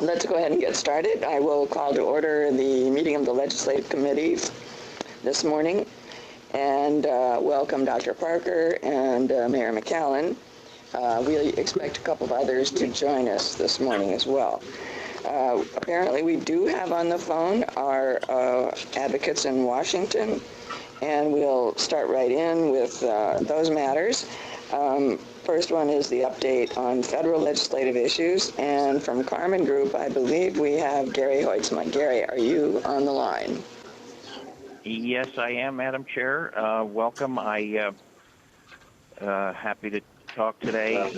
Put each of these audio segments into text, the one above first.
Let's go ahead and get started. I will call to order the meeting of the legislative committees this morning, and welcome Dr. Parker and Mayor McAllen. We expect a couple of others to join us this morning as well. Apparently we do have on the phone our advocates in Washington, and we'll start right in with those matters. First one is the update on federal legislative issues, and from Carmen Group, I believe we have Gary Hoitzman. Gary, are you on the line? Yes, I am, Madam Chair. Welcome. I happy to talk today.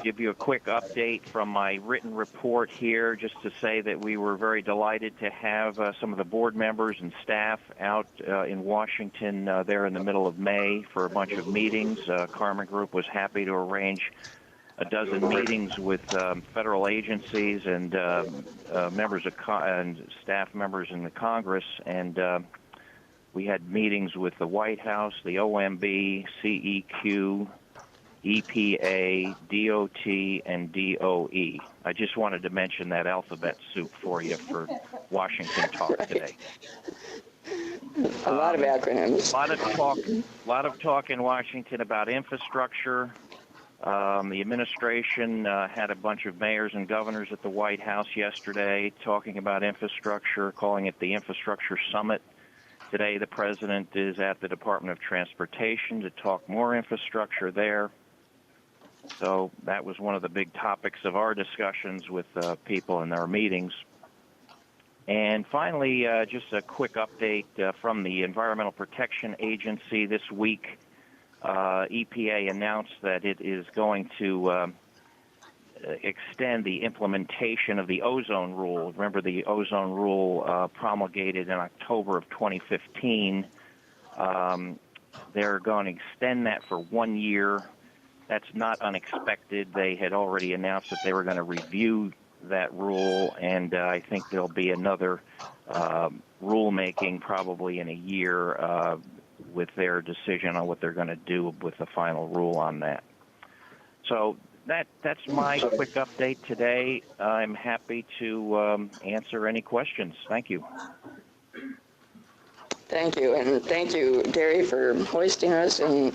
Give you a quick update from my written report here, just to say that we were very delighted to have some of the board members and staff out in Washington there in the middle of May for a bunch of meetings. Carmen Group was happy to arrange a dozen meetings with federal agencies and members of and staff members in the Congress, and we had meetings with the White House, the OMB, CEQ, EPA, DOT, and DOE. I just wanted to mention that alphabet soup for you for Washington talk today. A lot of acronyms. A lot of talk in Washington about infrastructure. The administration had a bunch of mayors and governors at the White House yesterday talking about infrastructure, calling it the Infrastructure Summit. Today, the president is at the Department of Transportation to talk more infrastructure there. So that was one of the big topics of our discussions with people in our meetings. And finally, just a quick update from the Environmental Protection Agency this week. EPA announced that it is going to extend the implementation of the ozone rule. Remember, the ozone rule promulgated in October of 2015. They're going to extend that for 1 year. That's not unexpected. They had already announced that they were going to review that rule, and I think there'll be another rulemaking probably in a year with their decision on what they're going to do with the final rule on that. So that's my quick update today. I'm happy to answer any questions. Thank you. Thank you, and thank you, Gary, for hosting us in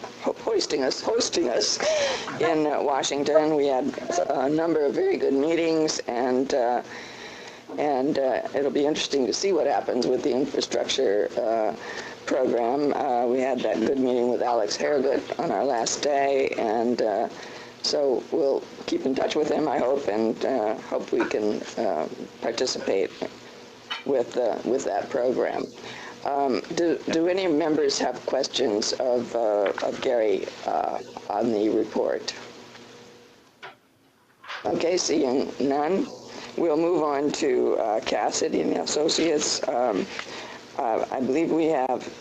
Washington. We had a number of very good meetings, and it'll be interesting to see what happens with the infrastructure program. We had that good meeting with Alex Harrigut on our last day, and so we'll keep in touch with him, I hope, and hope we can participate with that program. Do any members have questions of Gary on the report? Okay, seeing none, we'll move on to Cassidy and Associates. I believe we have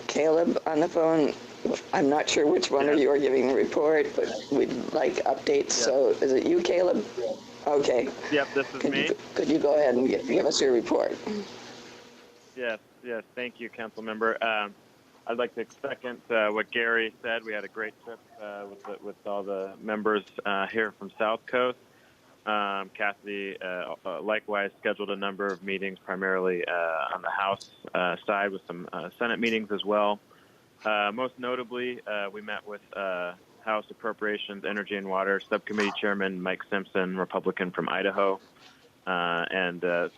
Caleb on the phone. I'm not sure which one of you are giving the report, but we'd like updates. Yep. So is it you, Caleb? Okay. Yep, this is me. Could you go ahead and give us your report? Yes, thank you, Council Member. I'd like to second what Gary said. We had a great trip with all the members here from South Coast. Cassidy likewise scheduled a number of meetings, primarily on the House side, with some Senate meetings as well. Most notably, we met with House Appropriations, Energy and Water Subcommittee Chairman Mike Simpson, Republican from Idaho, and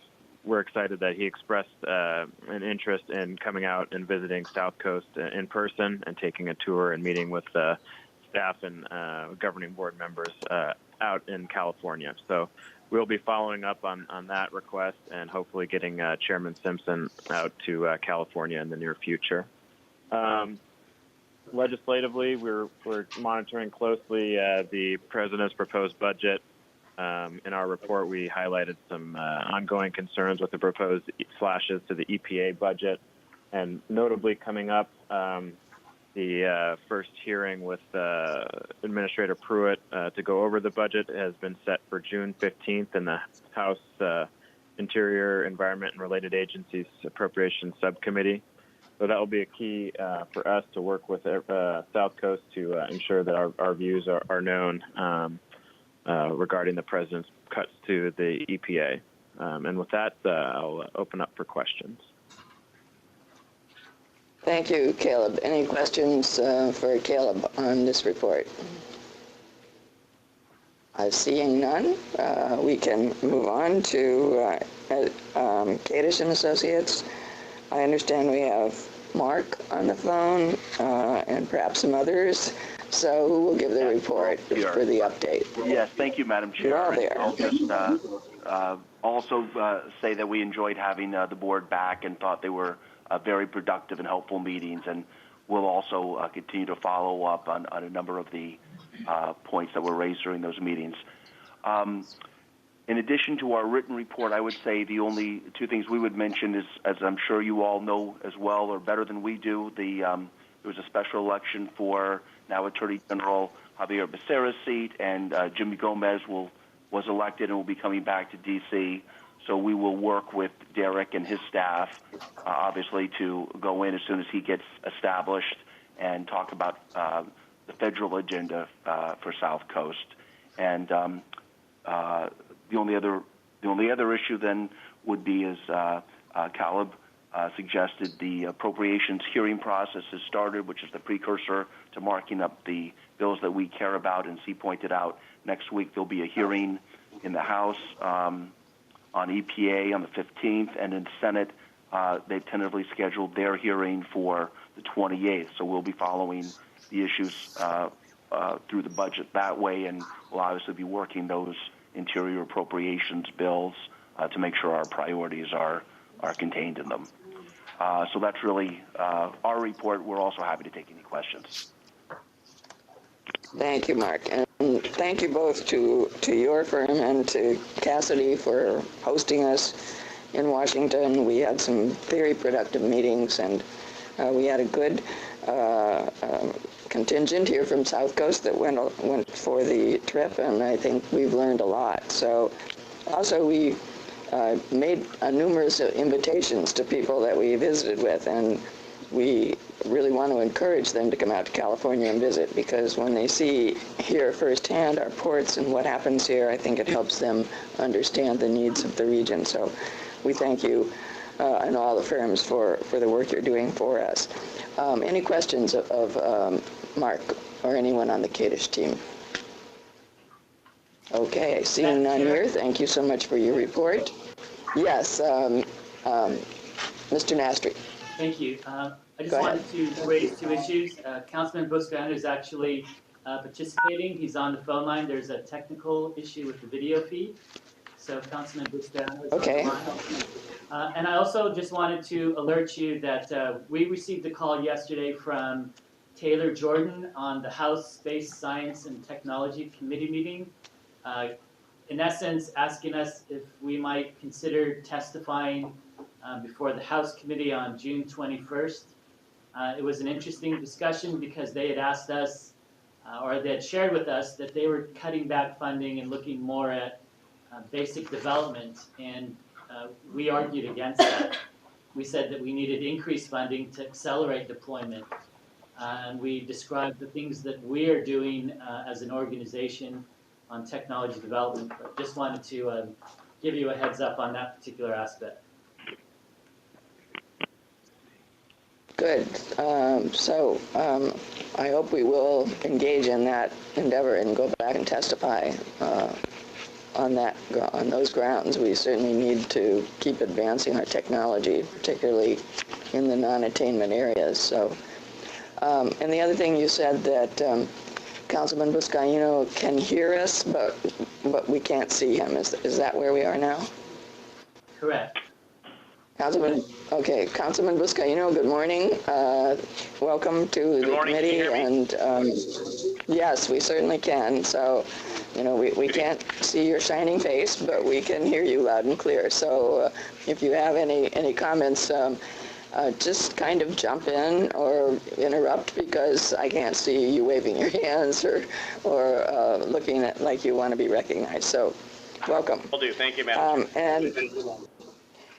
we're excited that he expressed an interest in coming out and visiting South Coast in person and taking a tour and meeting with staff and governing board members out in California. So we'll be following up on that request and hopefully getting Chairman Simpson out to California in the near future. Legislatively, we're monitoring closely the President's proposed budget. In our report, we highlighted some ongoing concerns with the proposed slashes to the EPA budget, and notably coming up, the first hearing with Administrator Pruitt to go over the budget has been set for June 15th in the House Interior, Environment, and Related Agencies Appropriations Subcommittee. So that will be a key for us to work with South Coast to ensure that our views are known. regarding the president's cuts to the EPA. And with that, I'll open up for questions. Thank you, Caleb. Any questions for Caleb on this report? Seeing none, we can move on to Kadish and Associates. I understand we have Mark on the phone and perhaps some others. So who will give the report for the update? Yes, thank you, Madam Chair. You're all there. I'll just also say that we enjoyed having the board back and thought they were very productive and helpful meetings, and we'll also continue to follow up on a number of the points that were raised during those meetings. In addition to our written report, I would say the only two things we would mention is, as I'm sure you all know as well or better than we do, there was a special election for now Attorney General Javier Becerra's seat, and Jimmy Gomez was elected and will be coming back to D.C., so we will work with Derek and his staff, obviously, to go in as soon as he gets established and talk about the federal agenda for South Coast. And the only other issue then would be, as Caleb suggested, the appropriations hearing process has started, which is the precursor to marking up the bills that we care about. And he pointed out next week there'll be a hearing in the House on EPA on the 15th, and in Senate they've tentatively scheduled their hearing for the 28th. So we'll be following the issues through the budget that way, and we'll obviously be working those interior appropriations bills to make sure our priorities are contained in them. So that's really our report. We're also happy to take any questions. Thank you, Mark. And thank you both to your firm and to Cassidy for hosting us in Washington. We had some very productive meetings, and we had a good contingent here from South Coast that went for the trip, and I think we've learned a lot. So also we made numerous invitations to people that we visited with, and we really want to encourage them to come out to California and visit, because when they hear firsthand our ports and what happens here, I think it helps them understand the needs of the region. So we thank you and all the firms for the work you're doing for us. Any questions of Mark or anyone on the Kadish team? Okay, seeing none here, thank you so much for your report. Yes, Mr. Nastri. Thank you. I just wanted to raise two issues. Councilman Buscaino is actually participating. He's on the phone line. There's a technical issue with the video feed. So Councilman Buscaino is on the line. And I also just wanted to alert you that we received a call yesterday from Taylor Jordan on the House Space Science and Technology Committee meeting. In essence, asking us if we might consider testifying before the House Committee on June 21st. It was an interesting discussion because they had asked us, or they had shared with us, that they were cutting back funding and looking more at basic development, and we argued against that. We said that we needed increased funding to accelerate deployment, and we described the things that we are doing as an organization on technology development. But just wanted to give you a heads up on that particular aspect. Good. So I hope we will engage in that endeavor and go back and testify on those grounds. We certainly need to keep advancing our technology, particularly in the non-attainment areas. So, and the other thing you said that Councilman Buscaino can hear us, but we can't see him. Is that where we are now? Correct. Councilman Buscaino, good morning. Welcome to the committee. And yes, we certainly can. So, we can't see your shining face, but we can hear you loud and clear. So if you have any comments, just kind of jump in or interrupt, because I can't see you waving your hands or looking at like you want to be recognized. So welcome. Will do. Thank you, Madam Chair.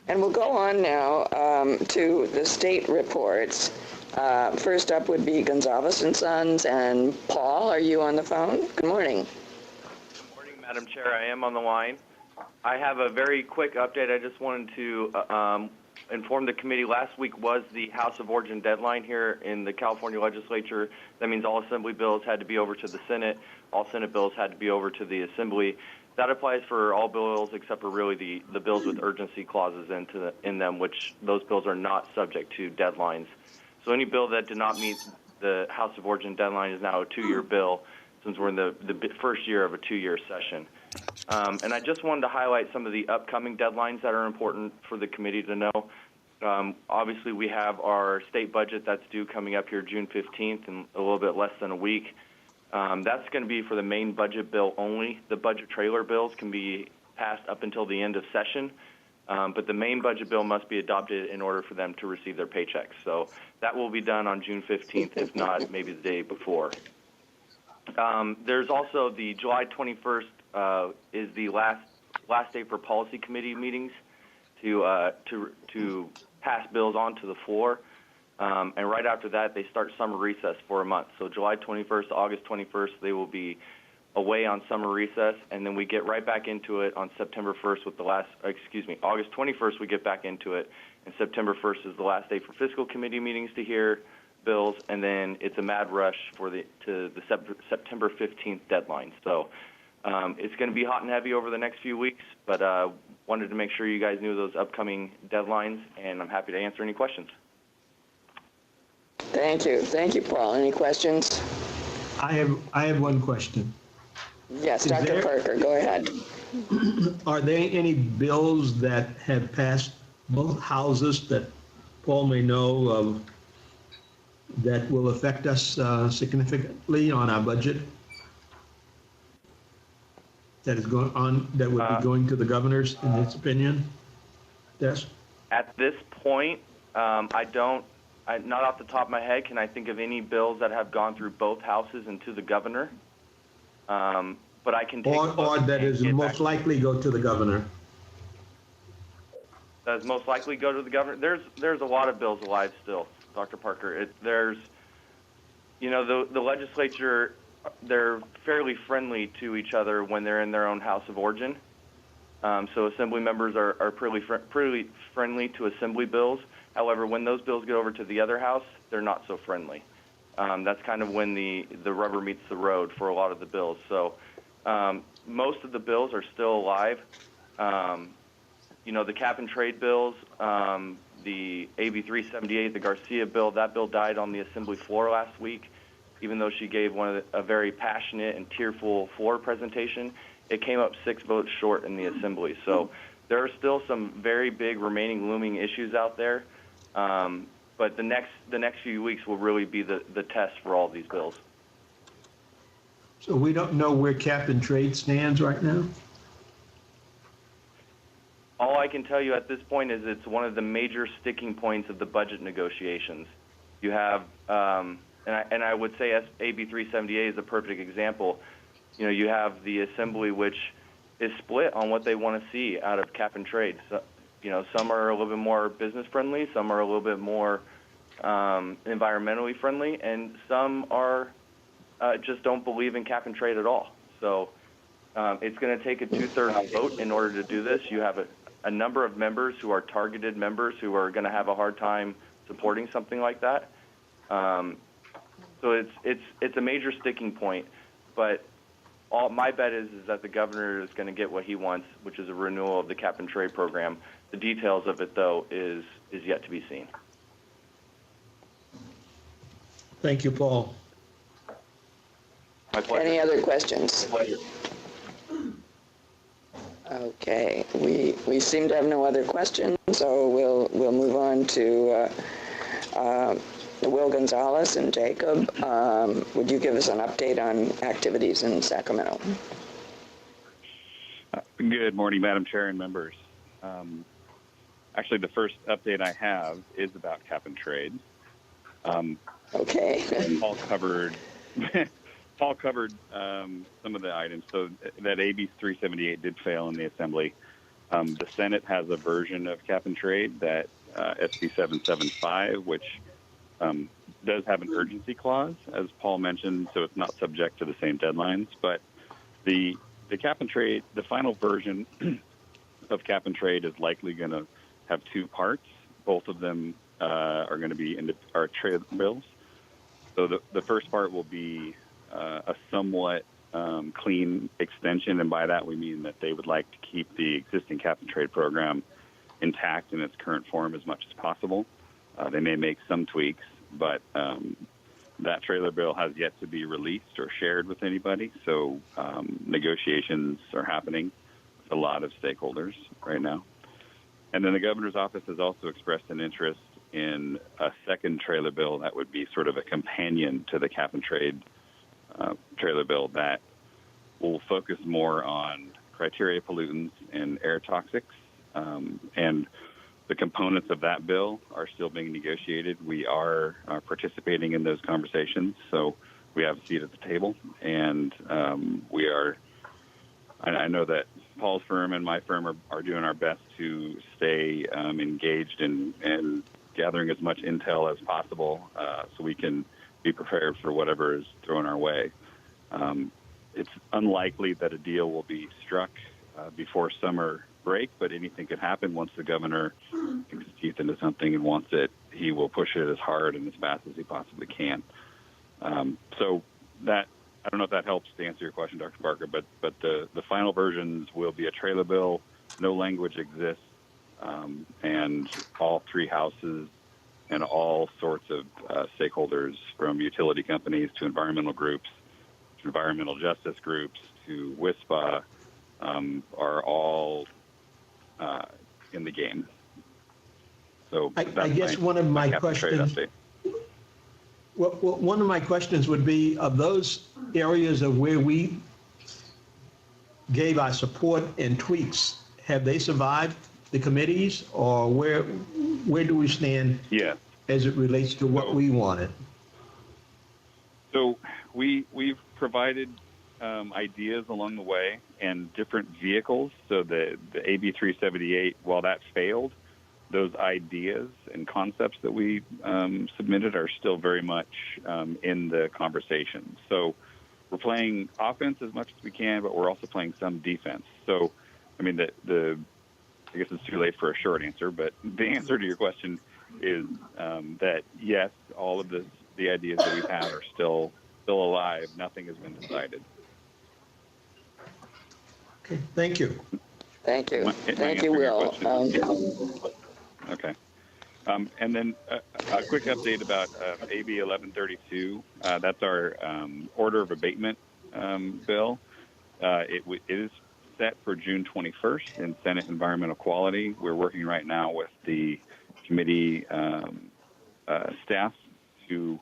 And we'll go on now to the state reports. First up would be Gonzalez and Sons. And Paul, are you on the phone? Good morning. Good morning, Madam Chair, I am on the line. I have a very quick update. I just wanted to inform the committee. Last week was the House of Origin deadline here in the California legislature. That means all Assembly bills had to be over to the Senate. All Senate bills had to be over to the Assembly. That applies for all bills except for really the bills with urgency clauses in them, which those bills are not subject to deadlines. So any bill that did not meet the House of Origin deadline is now a 2-year bill, since we're in the first year of a 2-year session. And I just wanted to highlight some of the upcoming deadlines that are important for the committee to know. Obviously, we have our state budget that's due coming up here June 15th in a little bit less than a week. That's going to be for the main budget bill only. The budget trailer bills can be passed up until the end of session, but the main budget bill must be adopted in order for them to receive their paychecks. So that will be done on June 15th, if not maybe the day before. There's also the July 21st is the last day for policy committee meetings to pass bills onto the floor. And right after that, they start summer recess for a month. So July 21st to August 21st, they will be away on summer recess, and then we get right back into it on September 1st with August 21st we get back into it, and September 1st is the last day for fiscal committee meetings to hear bills, and then it's a mad rush to the September 15th deadline. So it's going to be hot and heavy over the next few weeks, but wanted to make sure you guys knew those upcoming deadlines, and I'm happy to answer any questions. Thank you. Thank you, Paul. Any questions? I have one question. Yes, Dr. Parker, go ahead. Are there any bills that have passed both houses that Paul may know of that will affect us significantly on our budget? That is going on, that would be going to the governor's, in his opinion? Yes? At this point, not off the top of my head, can I think of any bills that have gone through both houses and to the governor? But I can take or that is most likely go to the governor. Does most likely go to the governor? There's a lot of bills alive still, Dr. Parker. The legislature, they're fairly friendly to each other when they're in their own House of Origin. So Assembly members are pretty friendly to Assembly bills. However, when those bills get over to the other house, they're not so friendly. That's kind of when the rubber meets the road for a lot of the bills. So most of the bills are still alive. The cap and trade bills, the AB 378, the Garcia bill, that bill died on the Assembly floor last week. Even though she gave a very passionate and tearful floor presentation, it came up 6 votes short in the Assembly. So there are still some very big remaining looming issues out there. But the next few weeks will really be the test for all these bills. So we don't know where cap and trade stands right now? All I can tell you at this point is it's one of the major sticking points of the budget negotiations. You have, and I would say AB 378 is a perfect example. You have the Assembly, which is split on what they want to see out of cap and trade. So, some are a little bit more business friendly, some are a little bit more environmentally friendly, and some are just don't believe in cap and trade at all. So it's going to take a 2/3 vote in order to do this. You have a number of members who are targeted members who are going to have a hard time supporting something like that. So it's a major sticking point, but my bet is that the governor is going to get what he wants, which is a renewal of the cap and trade program. The details of it, though, is yet to be seen. Thank you, Paul. My pleasure. Any other questions? Okay, we seem to have no other questions, so we'll move on to Will Gonzalez and Jacob. Would you give us an update on activities in Sacramento? Good morning, Madam Chair and members. Actually, the first update I have is about cap and trade. Okay. Paul covered some of the items. So that AB 378 did fail in the Assembly. The Senate has a version of cap and trade, that SB 775, which does have an urgency clause, as Paul mentioned, so it's not subject to the same deadlines. But the the cap and trade, the final version of cap and trade is likely going to have two parts. Both of them are going to be our trade bills. So the first part will be a somewhat clean extension, and by that we mean that they would like to keep the existing cap and trade program intact in its current form as much as possible. They may make some tweaks, but that trailer bill has yet to be released or shared with anybody, so negotiations are happening with a lot of stakeholders right now. And then the governor's office has also expressed an interest in a second trailer bill that would be sort of a companion to the cap and trade trailer bill that will focus more on criteria pollutants and air toxics. And the components of that bill are still being negotiated. We are participating in those conversations, so we have a seat at the table. And I know that Paul's firm and my firm are doing our best to stay engaged and gathering as much intel as possible so we can be prepared for whatever is thrown our way. It's unlikely that a deal will be struck before summer break, but anything could happen. Once the governor sinks his teeth into something and wants it, he will push it as hard and as fast as he possibly can. So that, I don't know if that helps to answer your question, Dr. Parker, but the final versions will be a trailer bill. No language exists, and all three houses and all sorts of stakeholders, from utility companies to environmental groups, to environmental justice groups, to WISPA, are all in the game. So I guess one of my questions, one of my questions would be, of those areas of where we gave our support and tweaks, have they survived the committees, or where do we stand as it relates to what we wanted? So we've provided ideas along the way and different vehicles. So the AB 378, while that failed, those ideas and concepts that we submitted are still very much in the conversation. So we're playing offense as much as we can, but we're also playing some defense. So, I mean, I guess it's too late for a short answer, but the answer to your question is that yes, all of the ideas that we've had are still alive. Nothing has been decided. Okay, thank you. Thank you. Thank you, Will. Okay. And then a quick update about AB 1132. That's our order of abatement bill. It is set for June 21st in Senate Environmental Quality. We're working right now with the committee staff to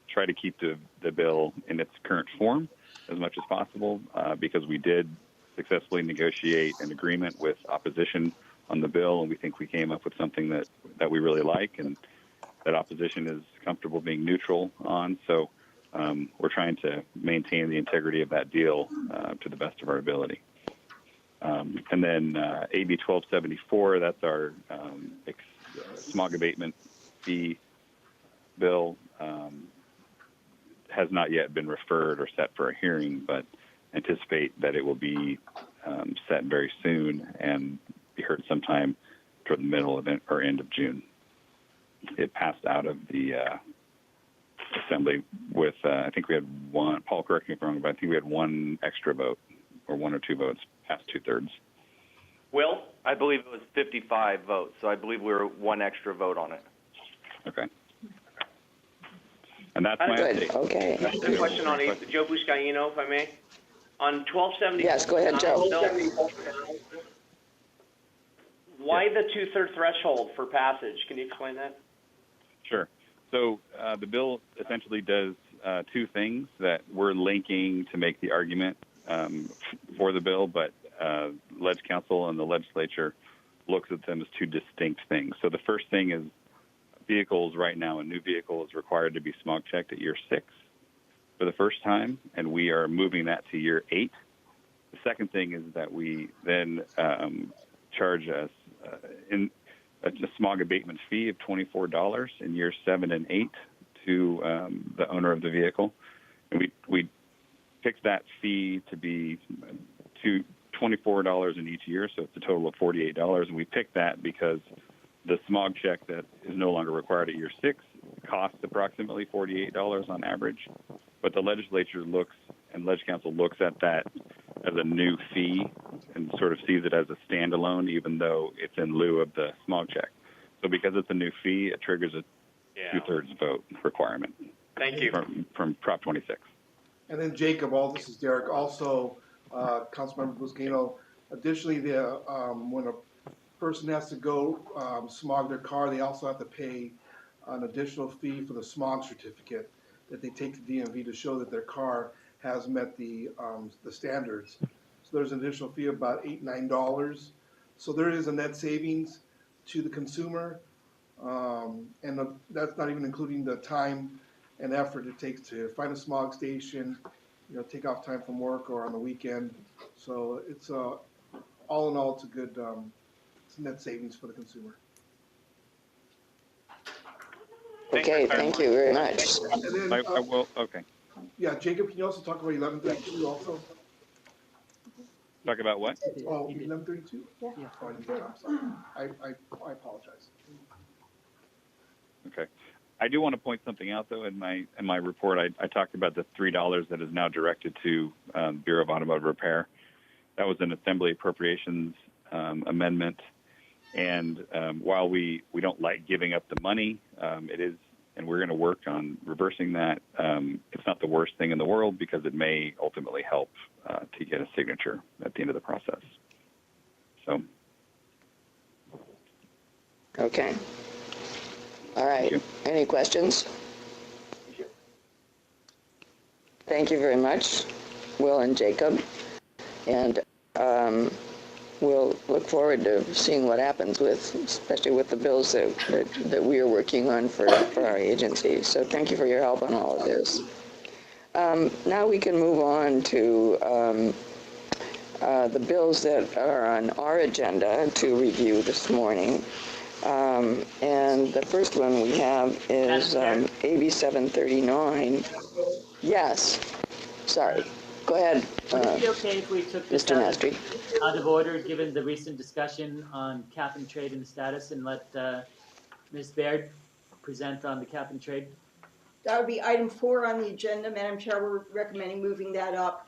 try to keep the bill in its current form as much as possible because we did successfully negotiate an agreement with opposition on the bill, and we think we came up with something that we really like and that opposition is comfortable being neutral on. So we're trying to maintain the integrity of that deal to the best of our ability. And then AB 1274, that's our smog abatement fee bill, has not yet been referred or set for a hearing, but anticipate that it will be set very soon and be heard sometime toward the middle of or end of June. It passed out of the assembly with, I think we had one, Paul, correct me if I'm wrong, but I think we had one extra vote or one or two votes past 2/3. Will, I believe it was 55 votes, so I believe we were one extra vote on it. Okay. And that's my update. Okay. A question on it, Joe Buscaino, if I may. On 1270. Yes, go ahead, Joe. Why the 2/3 threshold for passage? Can you explain that? Sure. So the bill essentially does two things that we're linking to make the argument for the bill, but Ledge Council and the legislature looks at them as two distinct things. So the first thing is vehicles right now, a new vehicle is required to be smog checked at year 6 for the first time, and we are moving that to year 8. The second thing is that we then charge us in a smog abatement fee of $24 in years 7 and 8 to the owner of the vehicle. And we picked that fee to be $24 in each year, so it's a total of $48. And we picked that because the smog check that is no longer required at year 6 costs approximately $48 on average. But the legislature looks, and Leg Council looks at that as a new fee and sort of sees it as a standalone, even though it's in lieu of the smog check. So because it's a new fee, it triggers a 2/3 vote requirement. Thank you. From Prop 26. And then Jacob, this is Derek, also Councilmember Buscaino. Additionally, when a person has to go smog their car, they also have to pay an additional fee for the smog certificate that they take to DMV to show that their car has met the standards. So there's an additional fee of about $8, $9. So there is a net savings to the consumer, and that's not even including the time and effort it takes to find a smog station, take off time from work or on the weekend. So it's all in all, it's a good it's net savings for the consumer. Okay, thank you very much. And then, I will, okay. Yeah, Jacob, can you also talk about 1132 also? Talk about what? Oh, 1132? Yeah. Oh, I didn't get it. I'm sorry. I apologize. Okay. I do want to point something out, though. In my report, I talked about the $3 that is now directed to Bureau of Automotive Repair. That was an Assembly Appropriations amendment. And while we don't like giving up the money, it is, and we're going to work on reversing that. It's not the worst thing in the world because it may ultimately help to get a signature at the end of the process. So. Okay. All right. Any questions? Thank you very much, Will and Jacob. And we'll look forward to seeing what happens especially with the bills that we are working on for our agency. So thank you for your help on all of this. Now we can move on to the bills that are on our agenda to review this morning. And the first one we have is AB 739. Yes. Sorry. Go ahead. Would it be okay if we took this Mr. Nastri. out of order, given the recent discussion on cap and trade and the status, and let Ms. Baird present on the cap and trade? That would be item 4 on the agenda, Madam Chair. We're recommending moving that up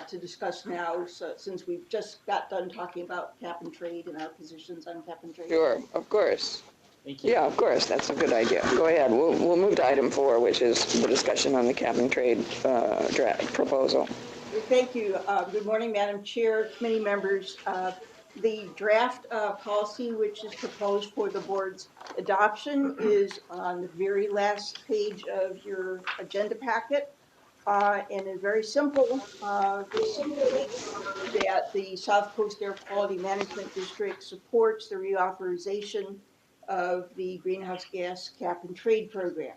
to discuss now, since we've just got done talking about cap and trade and our positions on cap and trade. Sure, of course. Thank you. Yeah, of course. That's a good idea. Go ahead. We'll move to item 4, which is the discussion on the cap and trade draft proposal. Thank you. Good morning, Madam Chair, committee members. The draft policy, which is proposed for the board's adoption, is on the very last page of your agenda packet. And it's very simple. That the South Coast Air Quality Management District supports the reauthorization of the greenhouse gas cap and trade program.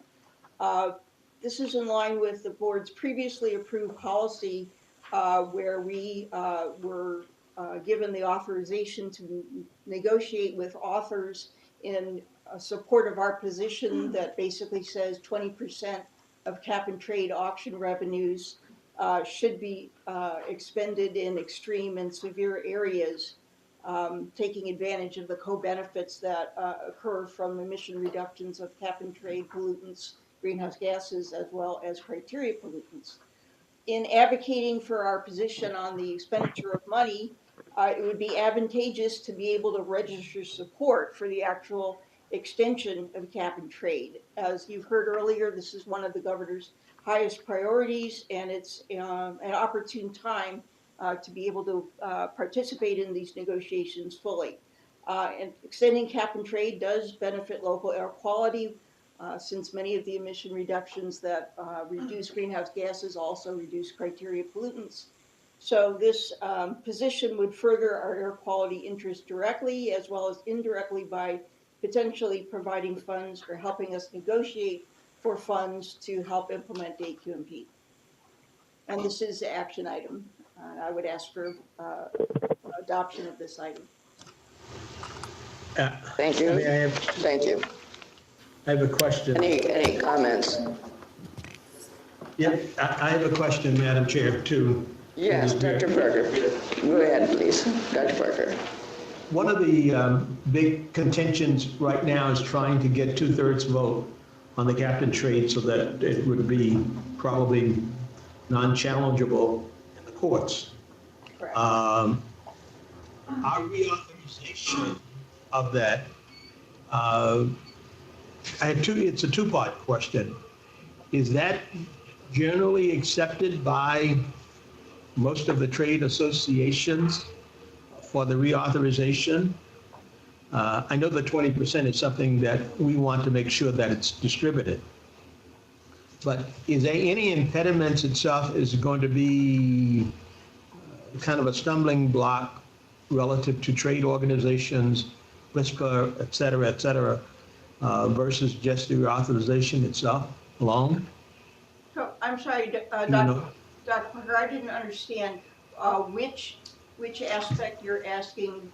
This is in line with the board's previously approved policy where we were given the authorization to negotiate with authors in support of our position that basically says 20% of cap and trade auction revenues should be expended in extreme and severe areas, taking advantage of the co-benefits that occur from emission reductions of cap and trade pollutants, greenhouse gases, as well as criteria pollutants. In advocating for our position on the expenditure of money, it would be advantageous to be able to register support for the actual extension of cap and trade. As you've heard earlier, this is one of the governor's highest priorities, and it's an opportune time to be able to participate in these negotiations fully. And extending cap and trade does benefit local air quality, since many of the emission reductions that reduce greenhouse gases also reduce criteria pollutants. So this position would further our air quality interest directly as well as indirectly by potentially providing funds or helping us negotiate for funds to help implement AQMP. And this is the action item. I would ask for adoption of this item. Thank you. Thank you. I have a question. Any comments? Yeah, I have a question, Madam Chair, too. Yes, Dr. Parker. Go ahead, please. Dr. Parker. One of the big contentions right now is trying to get 2/3 vote on the cap and trade so that it would be probably non-challengeable in the courts. Correct. Our reauthorization of that, it's a two-part question. Is that generally accepted by most of the trade associations for the reauthorization? I know the 20% is something that we want to make sure that it's distributed. But is there any impediments itself is going to be kind of a stumbling block relative to trade organizations, whisper, et cetera, versus just the reauthorization itself alone? So, I'm sorry, Dr. Parker, I didn't understand which aspect you're asking.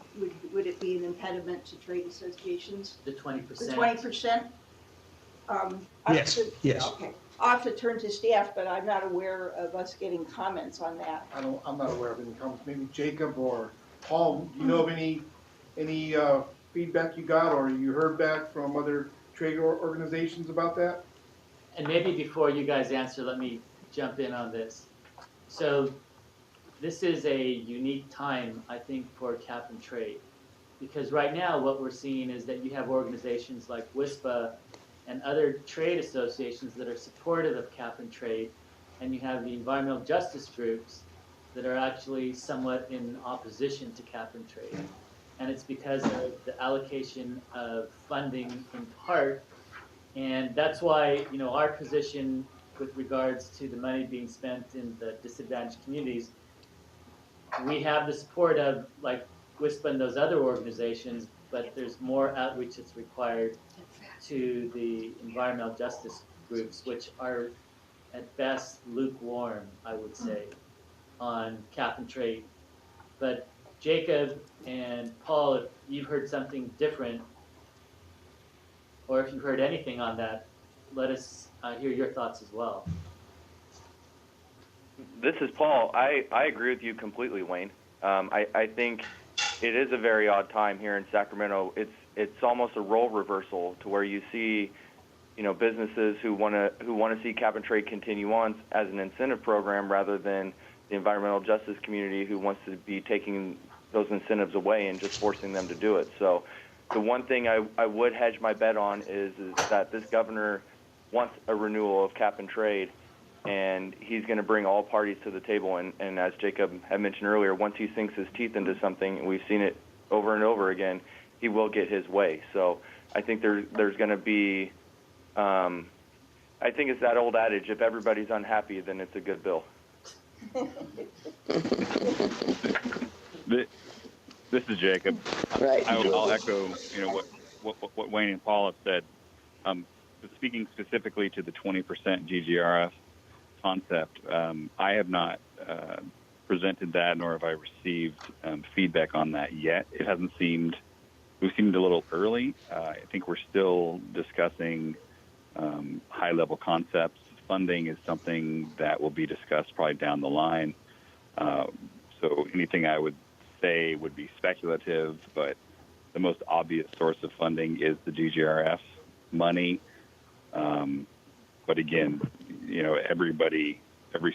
Would it be an impediment to trade associations? The 20%. The 20%? Yes. Okay. I'll have to turn to staff, but I'm not aware of us getting comments on that. I'm not aware of any comments. Maybe Jacob or Paul, do you know of any feedback you got or you heard back from other trade organizations about that? And maybe before you guys answer, let me jump in on this. So this is a unique time, I think, for cap and trade. Because right now what we're seeing is that you have organizations like WISPA and other trade associations that are supportive of cap and trade, and you have the environmental justice groups that are actually somewhat in opposition to cap and trade. And it's because of the allocation of funding in part, and that's why, you know, our position with regards to the money being spent in the disadvantaged communities, we have the support of like WISPA and those other organizations, but there's more outreach that's required to the environmental justice groups, which are at best lukewarm, I would say, on cap and trade. But Jacob and Paul, if you've heard something different, or if you've heard anything on that, let us hear your thoughts as well. This is Paul. I agree with you completely, Wayne. I think it is a very odd time here in Sacramento. It's almost a role reversal to where you see, you know, businesses who want to see cap and trade continue on as an incentive program rather than the environmental justice community who wants to be taking those incentives away and just forcing them to do it. So the one thing I would hedge my bet on is that this governor wants a renewal of cap and trade, and he's going to bring all parties to the table. And as Jacob had mentioned earlier, once he sinks his teeth into something, and we've seen it over and over again, he will get his way. So I think there's going to be, I think it's that old adage, if everybody's unhappy, then it's a good bill. This is Jacob. Right. I'll echo, you know, what Wayne and Paul have said. Speaking specifically to the 20% GGRF concept, I have not presented that, nor have I received feedback on that yet. It hasn't seemed, we've seemed a little early. I think we're still discussing high-level concepts. Funding is something that will be discussed probably down the line. So anything I would say would be speculative, but the most obvious source of funding is the GGRF money. But again, you know, every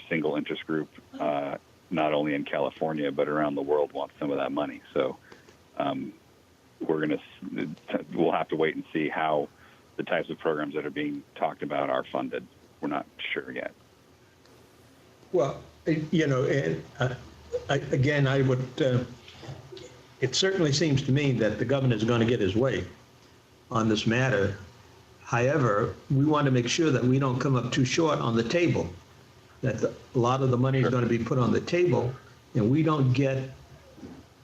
single interest group, not only in California but around the world, wants some of that money. So we'll have to wait and see how the types of programs that are being talked about are funded. We're not sure yet. Well, you know, and again, I would, it certainly seems to me that the governor is going to get his way on this matter. However, we want to make sure that we don't come up too short on the table, that a lot of the money is going to be put on the table, and we don't get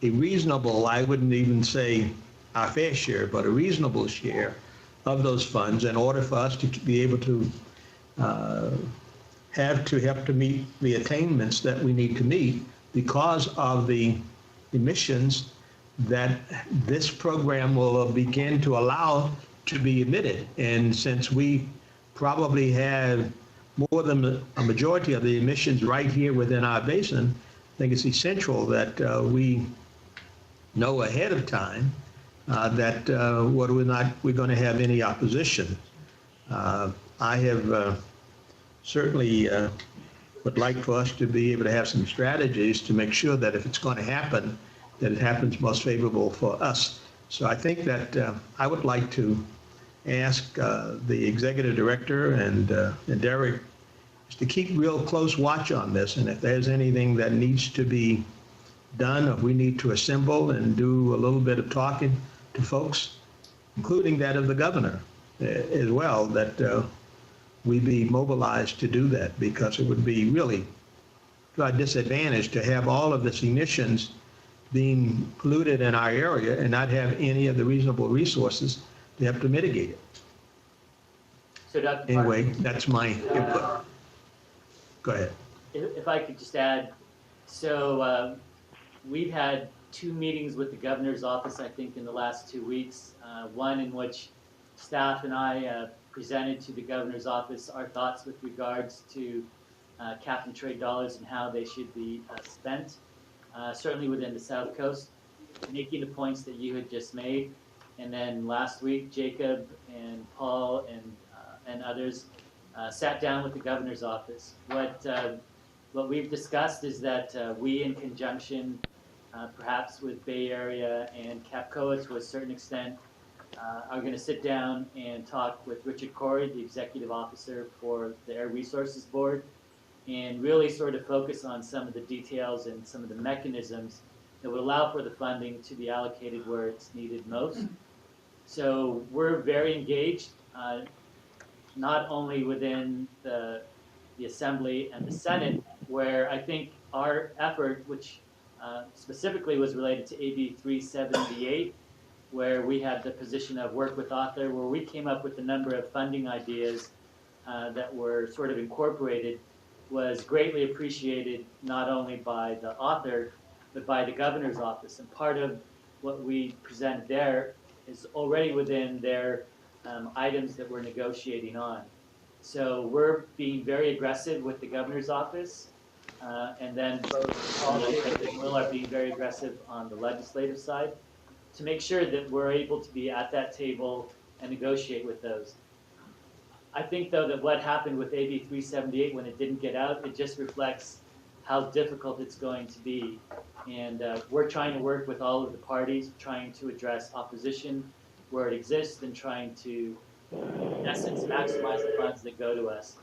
a reasonable, I wouldn't even say our fair share, but a reasonable share of those funds in order for us to be able to have to meet the attainments that we need to meet because of the emissions that this program will begin to allow to be emitted. And since we probably have more than a majority of the emissions right here within our basin, I think it's essential that we know ahead of time that we're going to have any opposition. I have certainly would like for us to be able to have some strategies to make sure that if it's going to happen, that it happens most favorable for us. So I think that I would like to ask the executive director and Derek to keep real close watch on this, and if there's anything that needs to be done, if we need to assemble and do a little bit of talking to folks, including that of the governor as well, that we be mobilized to do that, because it would be really to our disadvantage to have all of this emissions being polluted in our area and not have any of the reasonable resources to have to mitigate it. So Dr. Anyway, Parker, that's my input. Go ahead. if I could just add, so we've had 2 meetings with the governor's office, I think, in the last 2 weeks. One in which staff and I presented to the governor's office our thoughts with regards to cap and trade dollars and how they should be spent, certainly within the South Coast, making the points that you had just made. And then last week, Jacob and Paul and others sat down with the governor's office. What we've discussed is that we, in conjunction perhaps with Bay Area and CAPCOA to a certain extent, are going to sit down and talk with Richard Corey, the executive officer for the Air Resources Board, and really sort of focus on some of the details and some of the mechanisms that would allow for the funding to be allocated where it's needed most. So we're very engaged, not only within the Assembly and the Senate, where I think our effort, which specifically was related to AB 378, where we had the position of work with author, where we came up with a number of funding ideas that were sort of incorporated, was greatly appreciated not only by the author, but by the governor's office. And part of what we presented there is already within their items that we're negotiating on. So we're being very aggressive with the governor's office, and then both Paul, Jacob, and Will are being very aggressive on the legislative side to make sure that we're able to be at that table and negotiate with those. I think, though, that what happened with AB 378 when it didn't get out, it just reflects how difficult it's going to be. And we're trying to work with all of the parties, trying to address opposition where it exists and trying to, in essence, maximize the funds that go to us.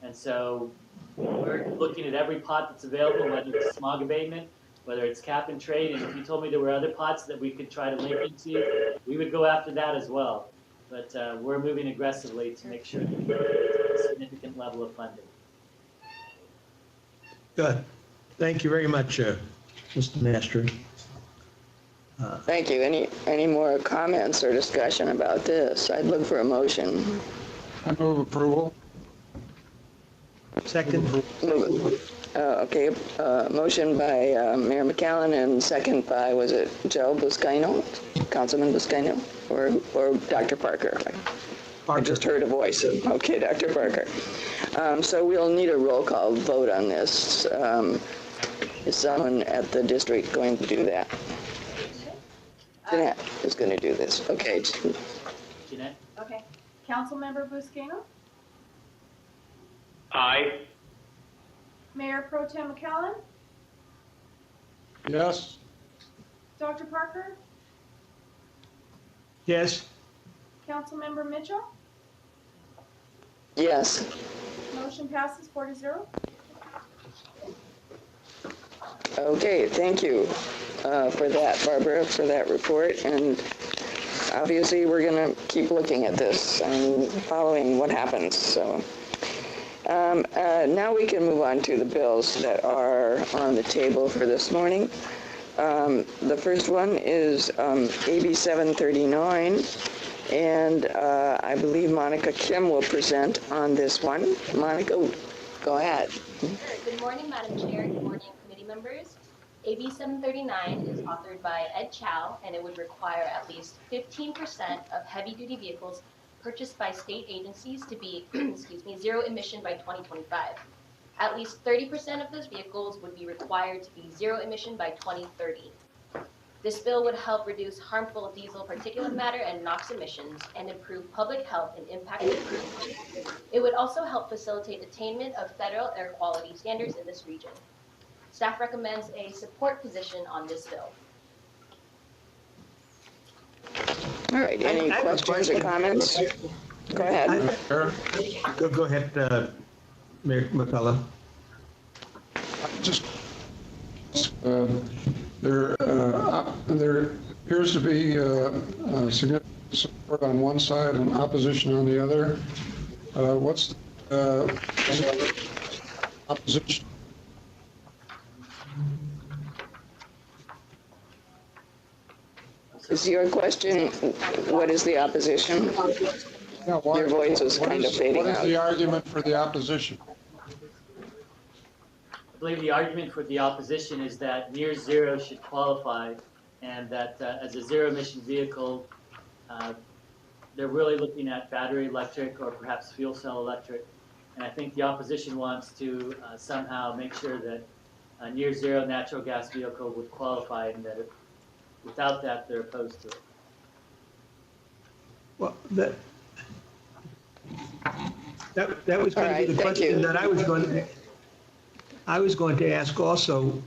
And so we're looking at every pot that's available, whether it's smog abatement, whether it's cap and trade. And if you told me there were other pots that we could try to link into, we would go after that as well. But we're moving aggressively to make sure that we get a significant level of funding. Good. Thank you very much, Mr. Mastry. Thank you. Any more comments or discussion about this? I'd look for a motion. I move approval. Second. Okay, motion by Mayor McCallum and second by, was it Joe Buscaino? Councilman Buscaino? Or Dr. Parker? I just heard a voice. Okay, Dr. Parker. So we'll need a roll call vote on this. Is someone at the district going to do that? Jeanette is going to do this. Okay. Jeanette? Okay. Councilmember Buscaino? Aye. Mayor Pro Tem McCallum? Yes. Dr. Parker? Yes. Councilmember Mitchell? Yes. Motion passes 4-0. Okay, thank you for that, Barbara, for that report. And obviously, we're going to keep looking at this and following what happens. So now we can move on to the bills that are on the table for this morning. The first one is AB 739, and I believe Monica Kim will present on this one. Monica, go ahead. Good morning, Madam Chair. Good morning, committee members. AB 739 is authored by Ed Chow, and it would require at least 15% of heavy-duty vehicles purchased by state agencies to be, excuse me, zero emission by 2025. At least 30% of those vehicles would be required to be zero emission by 2030. This bill would help reduce harmful diesel particulate matter and NOx emissions and improve public health in impacted regions. It would also help facilitate attainment of federal air quality standards in this region. Staff recommends a support position on this bill. All right, any questions or comments? Go ahead. Go ahead, Mayor McCullough. Just, there appears to be significant support on one side and opposition on the other. What's the opposition? Is your question, what is the opposition? Yeah, Your voice was kind of fading out. What is the argument for the opposition? I believe the argument for the opposition is that near zero should qualify, and that as a zero emission vehicle, they're really looking at battery electric or perhaps fuel cell electric. And I think the opposition wants to somehow make sure that a near zero natural gas vehicle would qualify, and that without that, they're opposed to it. Well, that was going to be the question that I was going to ask also.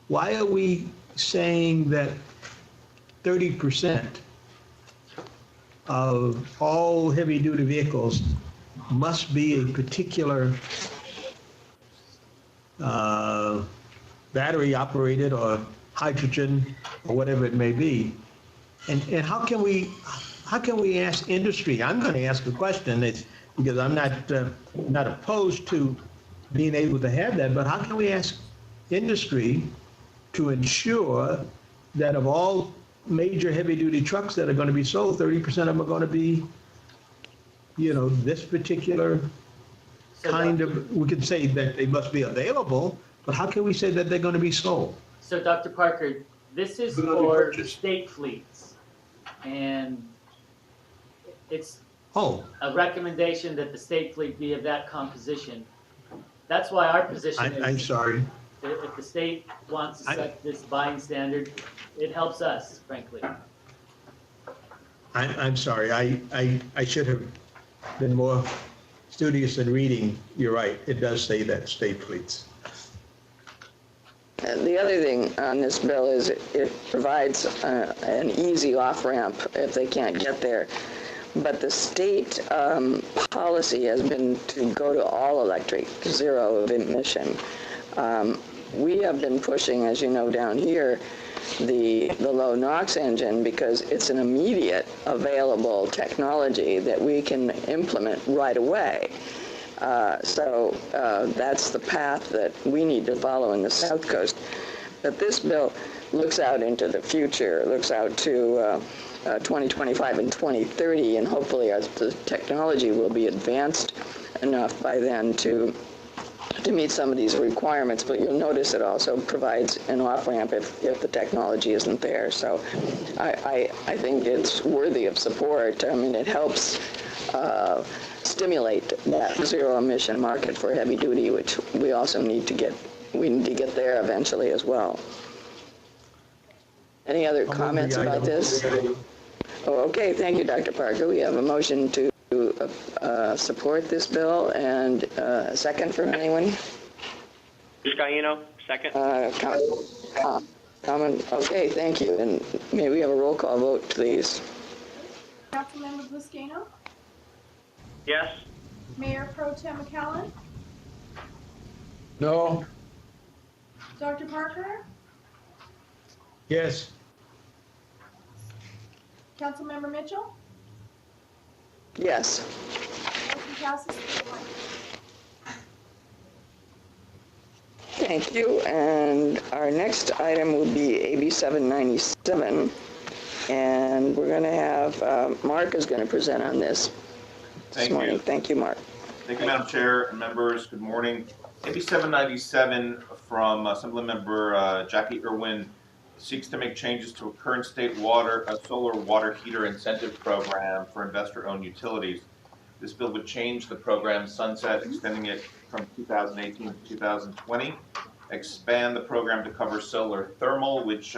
Why are we saying that 30% of all heavy-duty vehicles must be a particular battery operated or hydrogen or whatever it may be? And how can we ask industry? I'm going to ask a question. It's because I'm not opposed to being able to have that, but how can we ask industry to ensure that of all major heavy-duty trucks that are going to be sold, 30% of them are going to be, this particular kind of, we could say that they must be available, but how can we say that they're going to be sold? So Dr. Parker, this is for state fleets, and it's a recommendation that the state fleet be of that composition. That's why our position is. I'm sorry. If the state wants to set this buying standard, it helps us, frankly. I'm sorry. I should have been more studious in reading. You're right. It does say that state fleets. The other thing on this bill is it provides an easy off-ramp if they can't get there. But the state policy has been to go to all electric, zero emission. We have been pushing, as you know, down here, the low NOx engine because it's an immediate available technology that we can implement right away. So that's the path that we need to follow in the South Coast. But this bill looks out into the future, looks out to 2025 and 2030, and hopefully the technology will be advanced enough by then to meet some of these requirements. But you'll notice it also provides an off-ramp if the technology isn't there. So I think it's worthy of support. I mean, it helps stimulate that zero emission market for heavy duty, which we also need to get there eventually as well. Any other comments about this? Oh, okay, thank you, Dr. Parker. We have a motion to support this bill, and a second from anyone? SCAQMD, second. Comment. Okay, thank you. And may we have a roll call vote, please? Councilmember Buscaino? Yes. Mayor Pro Tem McCallum? No. Dr. Parker? Yes. Councilmember Mitchell? Yes. Motion passes 3-1. Thank you. And our next item will be AB 797. And we're going to have, Mark is going to present on this morning. Thank you, Mark. Thank you, Madam Chair and members. Good morning. AB 797 from Assemblymember Jackie Irwin seeks to make changes to a current state solar water heater incentive program for investor-owned utilities. This bill would change the program's sunset, extending it from 2018 to 2020, expand the program to cover solar thermal, which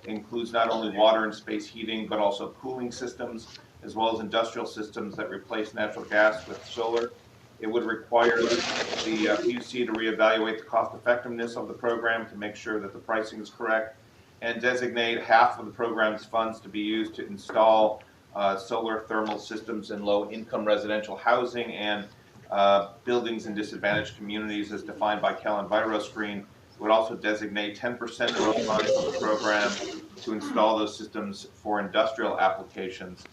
includes not only water and space heating, but also cooling systems, as well as industrial systems that replace natural gas with solar. It would require the PUC to reevaluate the cost effectiveness of the program to make sure that the pricing is correct, and designate half of the program's funds to be used to install solar thermal systems in low-income residential housing and buildings in disadvantaged communities as defined by Cal EnviroScreen. It would also designate 10% of the funds of the program to install those systems for industrial applications.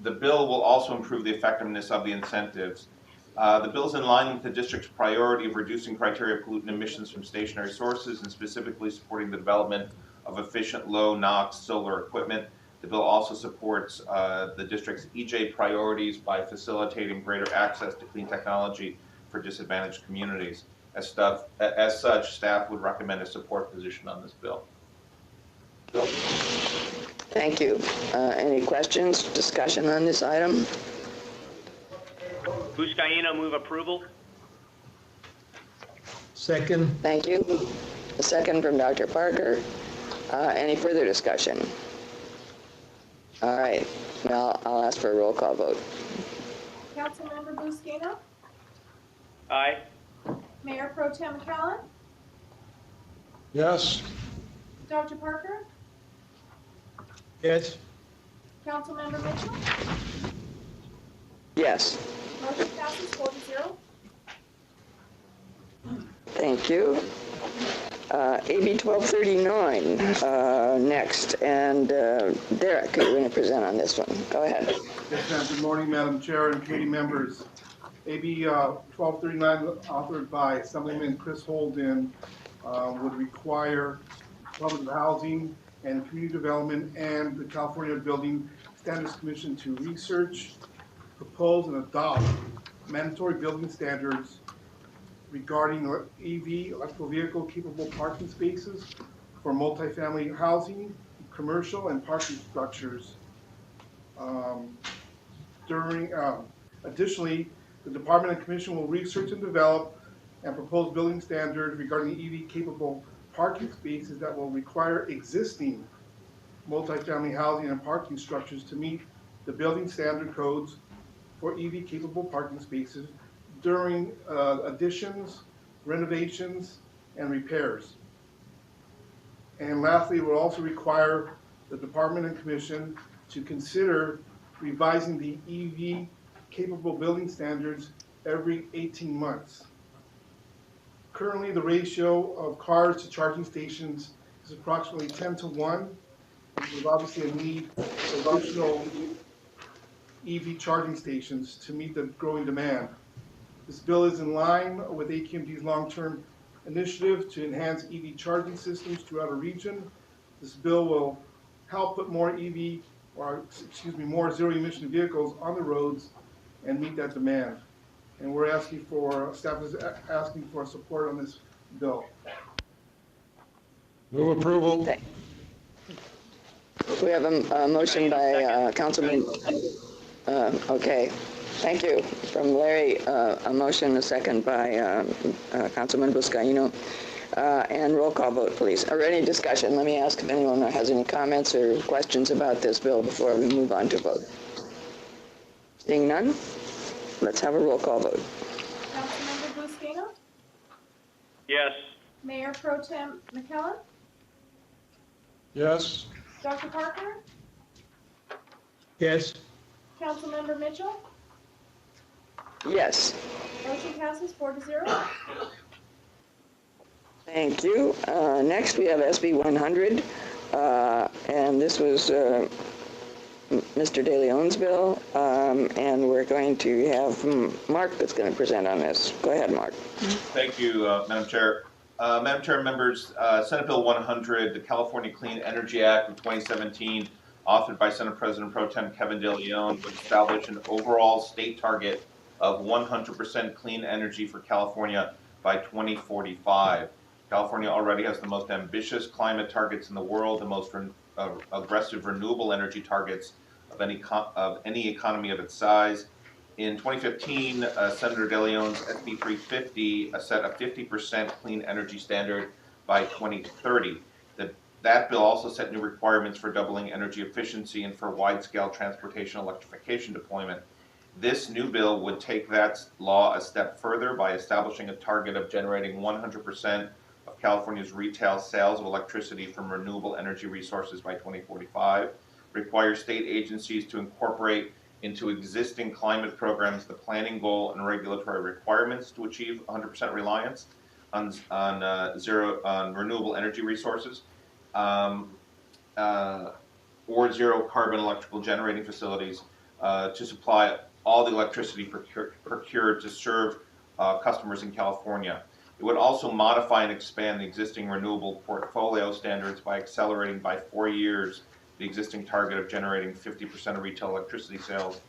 The bill will also improve the effectiveness of the incentives. The bill is in line with the district's priority of reducing criteria pollutant emissions from stationary sources and specifically supporting the development of efficient low NOx solar equipment. The bill also supports the district's EJ priorities by facilitating greater access to clean technology for disadvantaged communities. As such, staff would recommend a support position on this bill. Thank you. Any questions, discussion on this item? Buscaino, move approval. Second. Thank you. A second from Dr. Parker. Any further discussion? All right. Now I'll ask for a roll call vote. Councilmember Buscaino, Aye. Mayor Pro Tem McCallum, Yes. Dr. Parker, Yes. Councilmember Mitchell. Yes. Motion passes 4-0. Thank you. AB 1239 next, and Derek, you're going to present on this one. Go ahead. Yes, ma'am. Good morning, Madam Chair and committee members. AB 1239, authored by Assemblyman Chris Holden, would require Department of Housing and Community Development and the California Building Standards Commission to research, propose, and adopt mandatory building standards regarding EV, electrical vehicle capable parking spaces for multifamily housing, commercial, and parking structures. Additionally, the Department and Commission will research and develop and propose building standards regarding EV capable parking spaces that will require existing multifamily housing and parking structures to meet the building standard codes for EV capable parking spaces during additions, renovations, and repairs. And lastly, it will also require the Department and Commission to consider revising the EV capable building standards every 18 months. Currently, the ratio of cars to charging stations is approximately 10-1. There's obviously a need for additional EV charging stations to meet the growing demand. This bill is in line with SCAQMD's long-term initiative to enhance EV charging systems throughout a region. This bill will help put more more zero-emission vehicles on the roads and meet that demand. And we're asking for, staff is asking for support on this bill. Move approval. We have a motion by Councilman. Okay. Thank you. From Larry, a motion, a second by Councilman Buscaino. And roll call vote, please. Or any discussion. Let me ask if anyone has any comments or questions about this bill before we move on to vote. Seeing none, let's have a roll call vote. Councilmember Buscaino, Yes. Mayor Pro Tem McCallum, Yes. Dr. Parker, Yes. Councilmember Mitchell. Yes. Motion passes 4-0. Thank you. Next, we have SB 100, and this was Mr. De Leon's bill, and we're going to have Mark that's going to present on this. Go ahead, Mark. Thank you, Madam Chair. Madam Chair, members, Senate Bill 100, the California Clean Energy Act of 2017, authored by Senate President Pro Tem Kevin De Leon, would establish an overall state target of 100% clean energy for California by 2045. California already has the most ambitious climate targets in the world, the most aggressive renewable energy targets of any economy of its size. In 2015, Senator De Leon's SB 350 set a 50% clean energy standard by 2030. That bill also set new requirements for doubling energy efficiency and for wide-scale transportation electrification deployment. This new bill would take that law a step further by establishing a target of generating 100% of California's retail sales of electricity from renewable energy resources by 2045, require state agencies to incorporate into existing climate programs the planning goal and regulatory requirements to achieve 100% reliance on renewable energy resources, or zero carbon electrical generating facilities to supply all the electricity procured to serve customers in California. It would also modify and expand the existing renewable portfolio standards by accelerating by 4 years the existing target of generating 50% of retail electricity sales.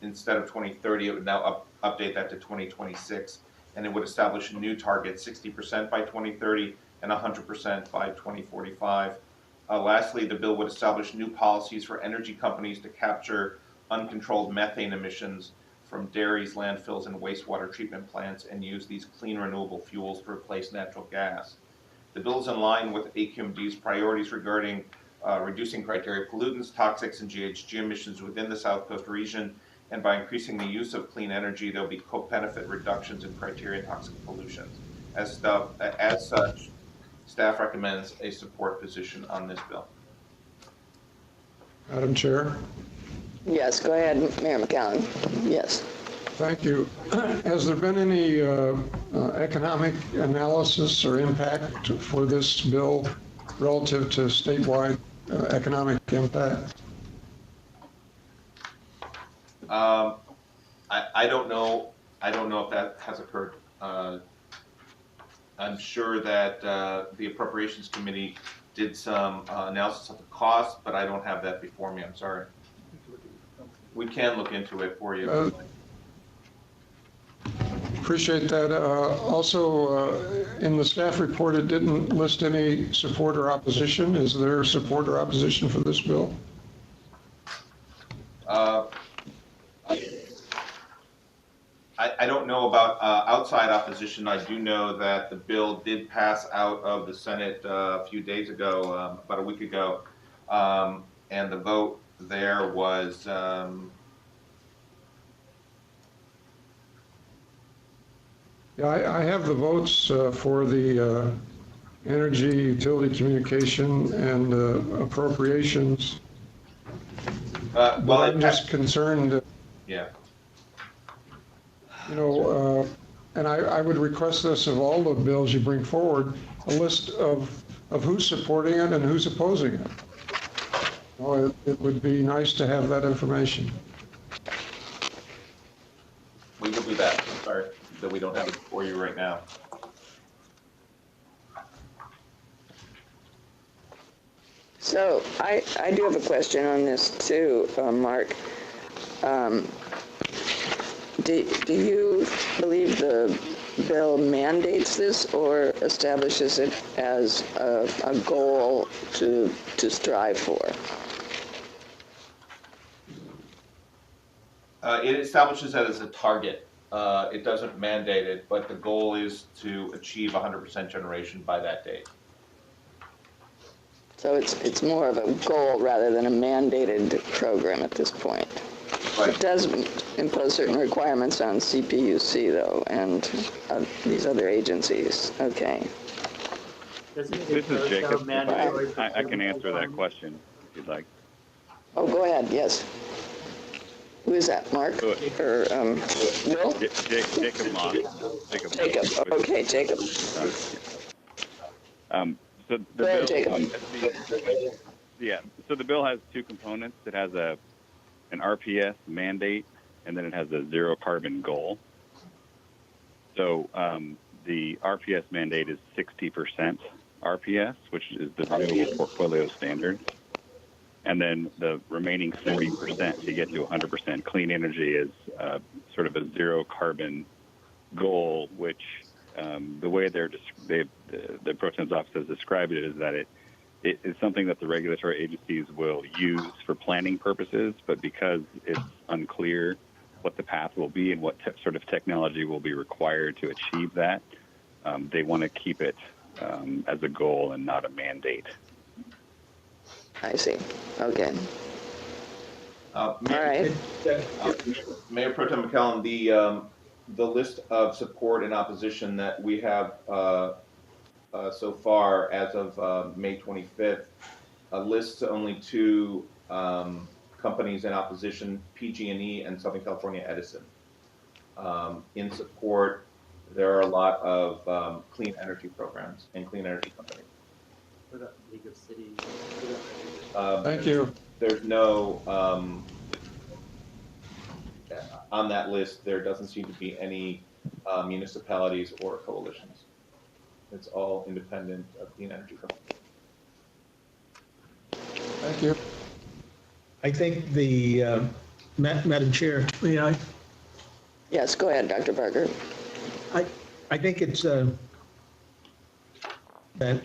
Instead of 2030, it would now update that to 2026, and it would establish a new target, 60% by 2030 and 100% by 2045. Lastly, the bill would establish new policies for energy companies to capture uncontrolled methane emissions from dairies, landfills, and wastewater treatment plants and use these clean renewable fuels to replace natural gas. The bill is in line with SCAQMD's priorities regarding reducing criteria pollutants, toxics, and GHG emissions within the South Coast region, and by increasing the use of clean energy, there will be co-benefit reductions in criteria and toxic pollutions. As such, staff recommends a support position on this bill. Madam Chair. Yes, go ahead, Mayor McCallum. Yes. Thank you. Has there been any economic analysis or impact for this bill relative to statewide economic impact? I don't know. I don't know if that has occurred. I'm sure that the Appropriations Committee did some analysis of the cost, but I don't have that before me. I'm sorry. We can look into it for you. Appreciate that. Also, in the staff report, it didn't list any support or opposition. Is there support or opposition for this bill? I don't know about outside opposition. I do know that the bill did pass out of the Senate a few days ago, about a week ago, and the vote there was Yeah, I have the votes for the energy, utility, communication, and appropriations. But I'm just concerned. Yeah. You know, and I would request this of all the bills you bring forward, a list of who's supporting it and who's opposing it. Well, it would be nice to have that information. We will do that. I'm sorry that we don't have it for you right now. So I do have a question on this too, Mark. Do you believe the bill mandates this or establishes it as a goal to strive for? It establishes that as a target. It doesn't mandate it, but the goal is to achieve 100% generation by that date. So it's more of a goal rather than a mandated program at this point. Right. It does impose certain requirements on CPUC, though, and these other agencies. Okay. This is Jacob. I can answer that question if you'd like. Oh, go ahead. Yes. Who is that, Mark? Or Bill? Jacob Moss. Jacob. Okay, Jacob. So the bill, so the bill has two components. It has an RPS mandate, and then it has a zero carbon goal. So the RPS mandate is 60% RPS, which is the renewable portfolio standard. And then the remaining 40% to get to 100% clean energy is sort of a zero carbon goal, which the way the Pro Tem's office has described it is that it is something that the regulatory agencies will use for planning purposes, but because it's unclear what the path will be and what sort of technology will be required to achieve that, they want to keep it as a goal and not a mandate. I see. Okay. All right. Mayor Pro Tem McCallum, the list of support and opposition that we have so far as of May 25th lists only two companies in opposition, PG&E and Southern California Edison. In support, there are a lot of clean energy programs and clean energy companies. What about League of Cities? Thank you. There's no, on that list, there doesn't seem to be any municipalities or coalitions. It's all independent clean energy companies. Thank you. I think Madam Chair, may I? Yes, go ahead, Dr. Parker. I think it's that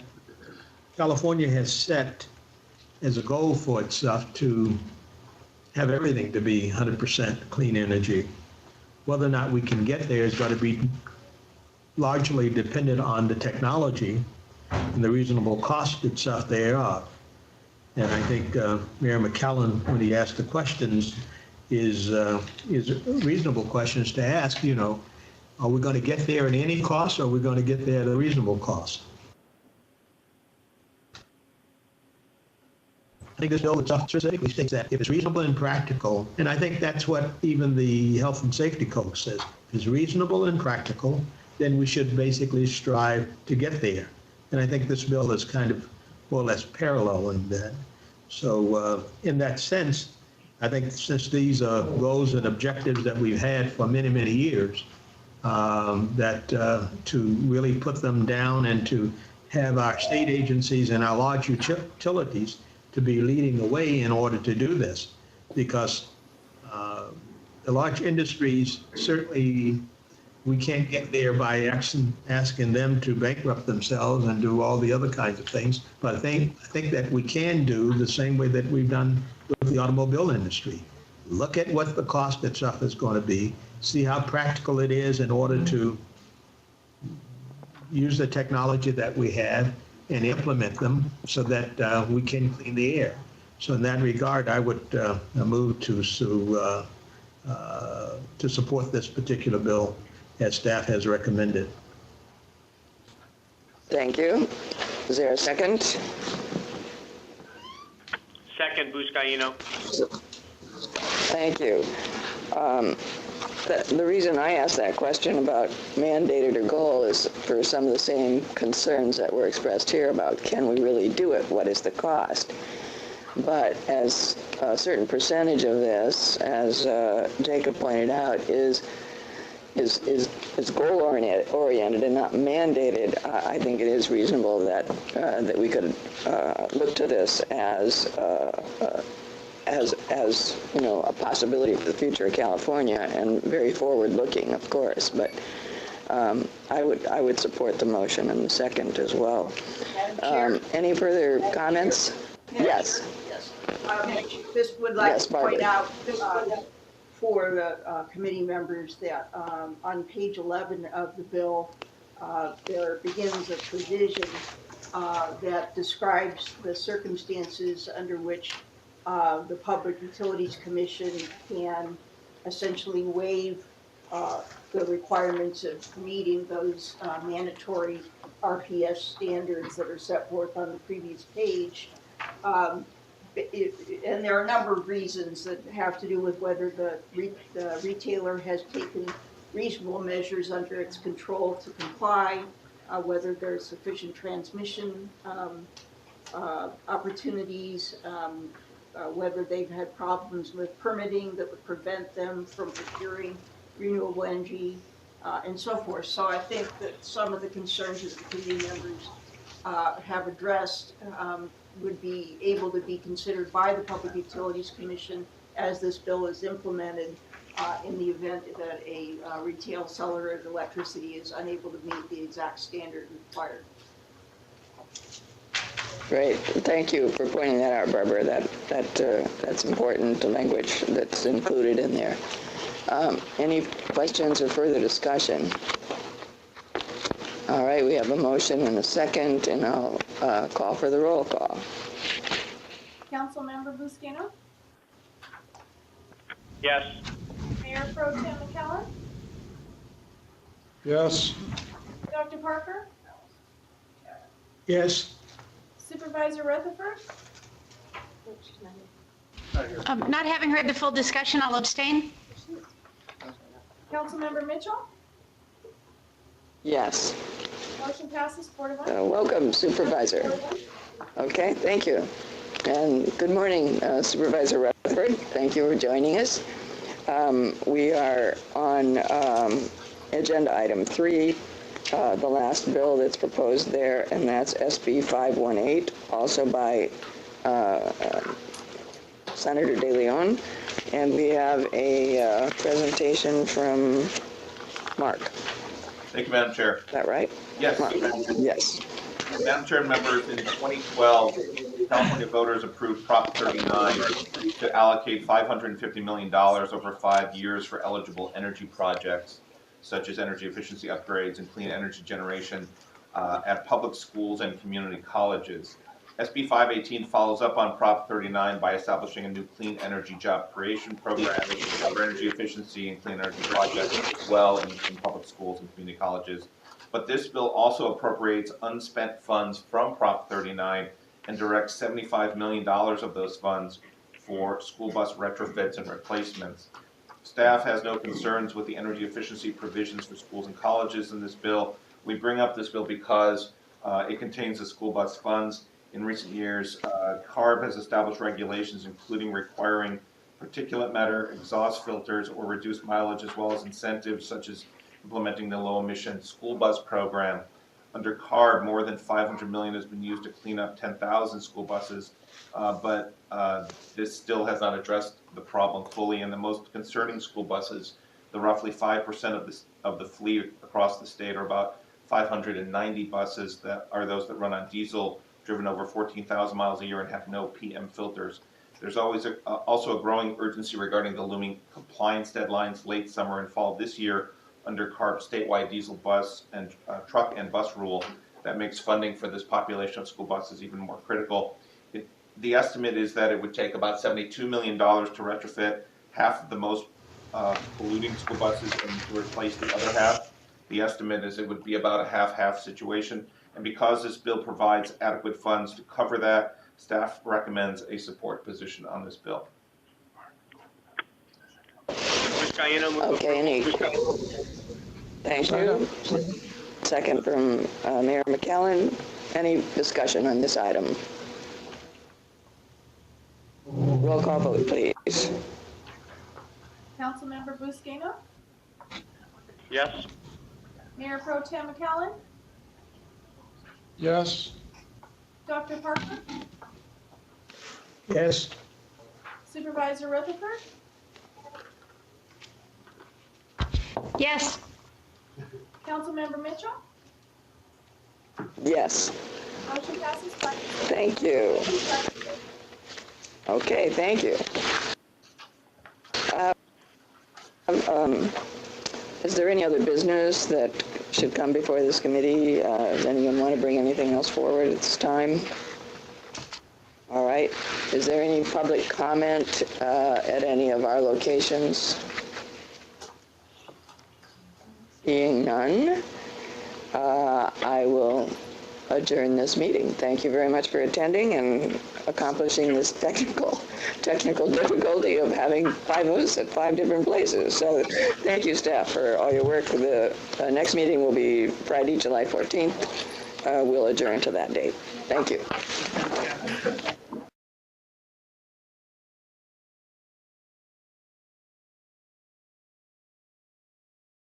California has set as a goal for itself to have everything to be 100% clean energy. Whether or not we can get there is going to be largely dependent on the technology and the reasonable cost itself thereof. And I think Mayor McCallum, when he asked the questions, is reasonable questions to ask. You know, are we going to get there at any cost, or are we going to get there at a reasonable cost? I think this bill specifically states that if it's reasonable and practical, and I think that's what even the Health and Safety Code says. If it's reasonable and practical, then we should basically strive to get there. And I think this bill is kind of more or less parallel in that. So in that sense, I think since these are goals and objectives that we've had for many, many years, that to really put them down and to have our state agencies and our large utilities to be leading the way in order to do this, because the large industries, certainly we can't get there by asking them to bankrupt themselves and do all the other kinds of things. But I think that we can do the same way that we've done with the automobile industry. Look at what the cost itself is going to be, see how practical it is in order to use the technology that we have and implement them so that we can clean the air. So in that regard, I would move to support this particular bill as staff has recommended. Thank you. Is there a second? Second, Buscaino. Thank you. The reason I asked that question about mandated or goal is for some of the same concerns that were expressed here about can we really do it? What is the cost? But as a certain percentage of this, as Jacob pointed out, is goal-oriented and not mandated, I think it is reasonable that that we could look to this as you know, a possibility for the future of California, and very forward-looking, of course. But I would support the motion and the second as well. Any further comments? Yes. Yes. Just would like to point out for the committee members that on page 11 of the bill, there begins a provision that describes the circumstances under which the Public Utilities Commission can essentially waive the requirements of meeting those mandatory RPS standards that are set forth on the previous page. And there are a number of reasons that have to do with whether the retailer has taken reasonable measures under its control to comply, whether there's sufficient transmission opportunities, whether they've had problems with permitting that would prevent them from procuring renewable energy, and so forth. So I think that some of the concerns that the committee members have addressed would be able to be considered by the Public Utilities Commission as this bill is implemented, in the event that a retail seller of electricity is unable to meet the exact standard required. Great. Thank you for pointing that out, Barbara. That's important, the language that's included in there. Any questions or further discussion? All right, we have a motion and a second, and I'll call for the roll call. Councilmember Buscaino? Yes. Mayor Pro Tem McCallum? Yes. Dr. Parker? Yes. Supervisor Rutherford? Not having heard the full discussion, I'll abstain. Councilmember Mitchell? Yes. Motion passes 4-1. Welcome, Supervisor. Okay, thank you. And good morning, Supervisor Rutherford. Thank you for joining us. We are on agenda item 3, the last bill that's proposed there, and that's SB 518, also by Senator De Leon. And we have a presentation from Mark. Thank you, Madam Chair. Is that right? Yes. Mark. Yes. Madam Chair and members, in 2012, California voters approved Prop 39 to allocate $550 million over 5 years for eligible energy projects, such as energy efficiency upgrades and clean energy generation at public schools and community colleges. SB 518 follows up on Prop 39 by establishing a new clean energy job creation program for energy efficiency and clean energy projects as well in public schools and community colleges. But this bill also appropriates unspent funds from Prop 39 and directs $75 million of those funds for school bus retrofits and replacements. Staff has no concerns with the energy efficiency provisions for schools and colleges in this bill. We bring up this bill because it contains the school bus funds. In recent years, CARB has established regulations including requiring particulate matter exhaust filters or reduced mileage, as well as incentives such as implementing the low-emission school bus program. Under CARB, more than $500 million has been used to clean up 10,000 school buses, but this still has not addressed the problem fully. And the most concerning school buses, the roughly 5% of the fleet across the state, are about 590 buses that are those that run on diesel, driven over 14,000 miles a year, and have no PM filters. There's always also a growing urgency regarding the looming compliance deadlines late summer and fall this year under CARB's statewide diesel bus and truck and bus rule that makes funding for this population of school buses even more critical. The estimate is that it would take about $72 million to retrofit half of the most polluting school buses and to replace the other half. The estimate is it would be about a half-half situation. And because this bill provides adequate funds to cover that, staff recommends a support position on this bill. Okay, thank you. Second from Mayor McCallum. Any discussion on this item? Roll call vote, please. Councilmember Buscaino? Yes. Mayor Pro Tem McCallum? Yes. Dr. Parker? Yes. Supervisor Rutherford? Yes. Councilmember Mitchell? Yes. Motion passes 5-0. Thank you. Okay, thank you. Is there any other business that should come before this committee? Does anyone want to bring anything else forward at this time? All right. Is there any public comment at any of our locations? Seeing none, I will adjourn this meeting. Thank you very much for attending and accomplishing this technical difficulty of having 5 of us at 5 different places. So thank you, staff, for all your work. The next meeting will be Friday, July 14th. We'll adjourn to that date. Thank you.